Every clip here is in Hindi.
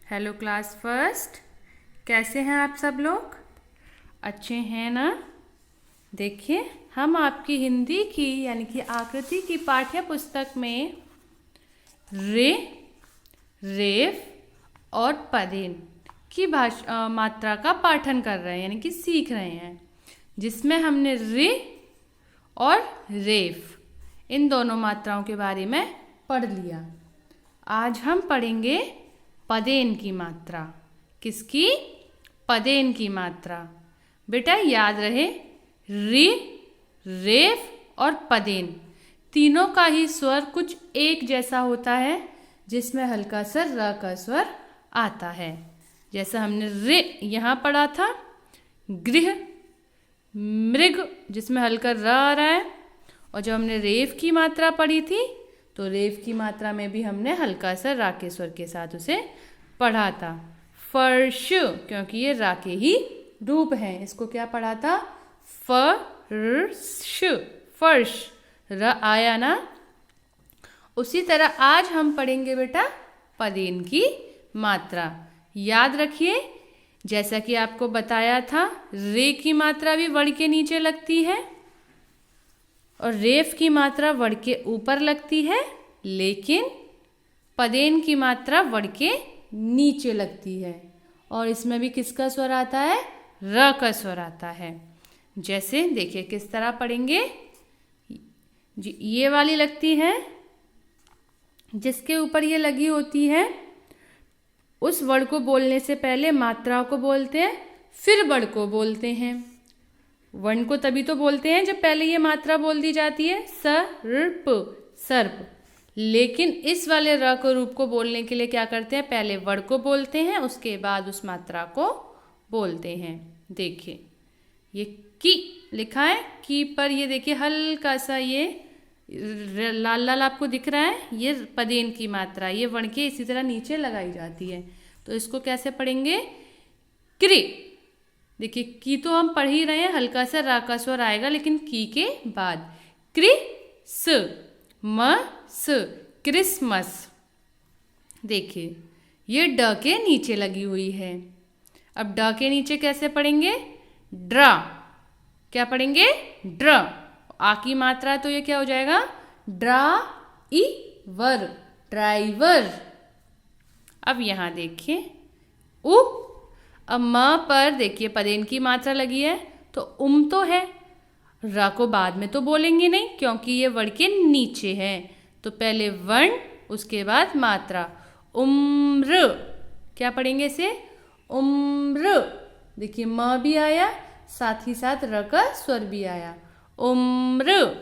Hello class first. कैसे हैं आप सब लोग? अच्छे हैं ना? देखिए, हम आपकी हिंदी की यानी कि आकृति की पाठ्य पुस्तक में रे, रेफ और पदेन की मात्रा का पाठन कर रहे हैं यानी कि सीख रहे हैं, जिसमें हमने रे और रेफ इन दोनों मात्राओं के बारे में पढ़ लिया। आज हम पढ़ेंगे पदेन की मात्रा। किसकी? पदेन की मात्रा। बेटा याद रहे, रे, रेफ और पदेन तीनों का ही स्वर कुछ एक जैसा होता है, जिसमें हल्का सा र का स्वर आता है। जैसा हमने रे यहाँ पढ़ा था, गृह, मृग जिसमें हल्का र आ रहा है, और जब हमने रेफ की मात्रा पढ़ी थी तो रेफ की मात्रा में भी हमने हल्का सा रा के स्वर के साथ उसे पढ़ा था। फर्श, क्योंकि ये रा के ही रूप हैं, इसको क्या पढ़ा था? फर्श, फर्श, र आया ना। उसी तरह आज हम पढ़ेंगे बेटा पदेन की मात्रा। याद रखिए, जैसा कि आपको बताया था, रे की मात्रा भी वर्ण के नीचे लगती है और रेफ की मात्रा वर्ण के ऊपर लगती है, लेकिन पदेन की मात्रा वर्ण के नीचे लगती है। और इसमें भी किसका स्वर आता है? र का स्वर आता है। जैसे देखिए किस तरह पढ़ेंगे। ये वाली लगती है, जिसके ऊपर ये लगी होती है, उस वर्ण को बोलने से पहले मात्रा को बोलते हैं, फिर वर्ण को बोलते हैं। वर्ण को तभी तो बोलते हैं जब पहले ये मात्रा बोल दी जाती है, सर्प, सर्प। लेकिन इस वाले र को रूप को बोलने के लिए क्या करते हैं? पहले वर्ण को बोलते हैं, उसके बाद उस मात्रा को बोलते हैं। देखिए ये की लिखा है, की पर ये देखिए हल्का सा ये लाल लाल आपको दिख रहा है, ये पदेन की मात्रा, ये वर्ण के इसी तरह नीचे लगाई जाती है। तो इसको कैसे पढ़ेंगे? क्रि। देखिए की तो हम पढ़ ही रहे हैं, हल्का सा रा का स्वर आएगा, लेकिन की के बाद क्रिस मस, क्रिसमस। देखिए ये ड के नीचे लगी हुई है। अब ड के नीचे कैसे पढ़ेंगे? ड्रा। क्या पढ़ेंगे? ड्र। आ की मात्रा तो ये क्या हो जाएगा? ड्रा ई वर, ड्राइवर। अब यहां देखिए उ। अब म पर देखिए पदेन की मात्रा लगी है, तो तो है, र को बाद में तो बोलेंगे नहीं क्योंकि ये वर्ण के नीचे है। तो पहले वर्ण, उसके बाद मात्रा। उम्र। क्या पढ़ेंगे इसे? उम्र। देखिए म भी आया, साथ ही साथ र का स्वर भी आया, उम्र।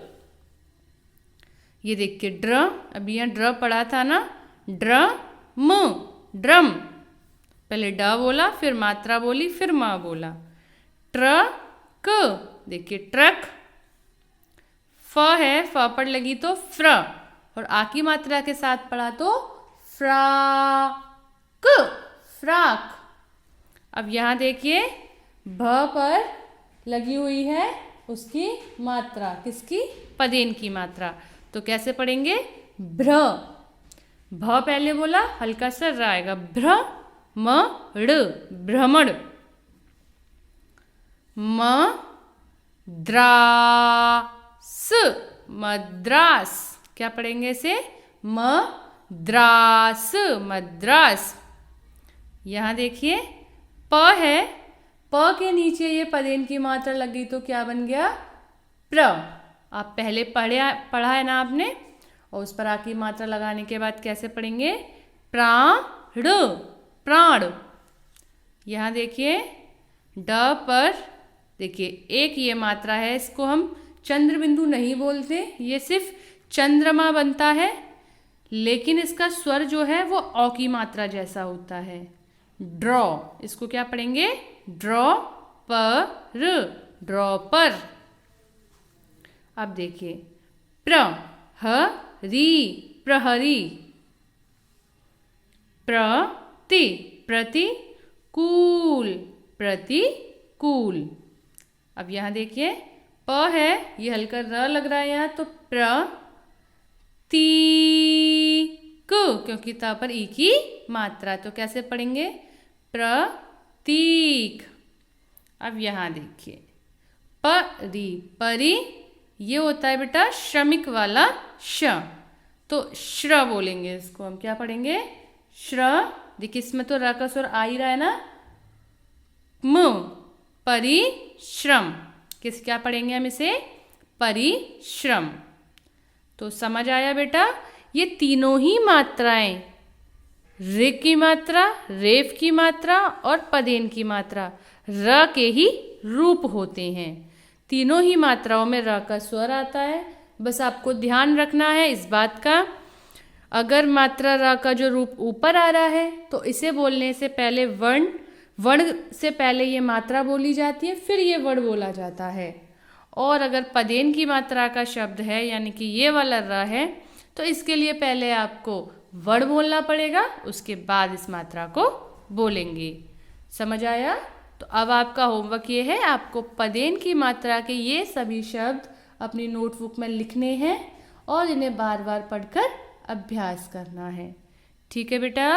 ये देखिए ड्र, अभी यहाँ ड्र पढ़ा था ना, ड्रम, ड्रम। पहले ड बोला, फिर मात्रा बोली, फिर म बोला। ट्रक, देखिए ट्रक। फ है, फ पर लगी तो फ्र, और आ की मात्रा के साथ पढ़ा तो फ्राक, फ्राक। अब यहां देखिए भ पर लगी हुई है उसकी मात्रा, किसकी? पदेन की मात्रा। तो कैसे पढ़ेंगे? भ्र। भ पहले बोला, हल्का सा र आएगा, भ्र म ड़, भ्रमण। म द्रास, मद्रास। क्या पढ़ेंगे इसे? मद्रास, मद्रास। यहां देखिए प है, प के नीचे ये पदेन की मात्रा लगी तो क्या बन गया? प्र। आप पहले पढ़ा है ना आपने, और उस पर आ की मात्रा लगाने के बाद कैसे पढ़ेंगे? प्राण, प्राण। यहां देखिए ड पर देखिए एक ये मात्रा है, इसको हम चंद्र बिंदु नहीं बोलते, ये सिर्फ चंद्रमा बनता है, लेकिन इसका स्वर जो है वो औ की मात्रा जैसा होता है, ड्रॉ। इसको क्या पढ़ेंगे? ड्रॉ पर, ड्रॉ पर। अब देखिए प्रहरी, प्रहरी। प्रति, प्रतिकूल, प्रतिकूल। अब यहां देखिए प है, ये हल्का र लग रहा है यहाँ, तो प्र ती क, क्योंकि ता पर ई की मात्रा। तो कैसे पढ़ेंगे? प्रतीक। अब यहाँ देखिए, परी, परी ये होता है बेटा श्रमिक वाला श, तो श्र बोलेंगे इसको हम। क्या पढ़ेंगे? श्र। देखिए इसमें तो र का स्वर आ ही रहा है ना, म, परिश्रम। क्या पढ़ेंगे हम इसे? परिश्रम। तो समझ आया बेटा? ये तीनों ही मात्राएं, ऋ की मात्रा, रेफ की मात्रा और पदेन की मात्रा र के ही रूप होते हैं। तीनों ही मात्राओं में र का स्वर आता है। बस आपको ध्यान रखना है इस बात का, अगर मात्रा र का जो रूप ऊपर आ रहा है तो इसे बोलने से पहले वर्ण से पहले ये मात्रा बोली जाती है, फिर ये वर्ण बोला जाता है। और अगर पदेन की मात्रा का शब्द है, यानी कि ये वाला र है, तो इसके लिए पहले आपको वर्ण बोलना पड़ेगा, उसके बाद इस मात्रा को बोलेंगे। समझ आया? तो अब आपका होमवर्क ये है, आपको पदेन की मात्रा के ये सभी शब्द अपनी नोटबुक में लिखने हैं और इन्हें बार बार पढ़कर अभ्यास करना है। ठीक है बेटा?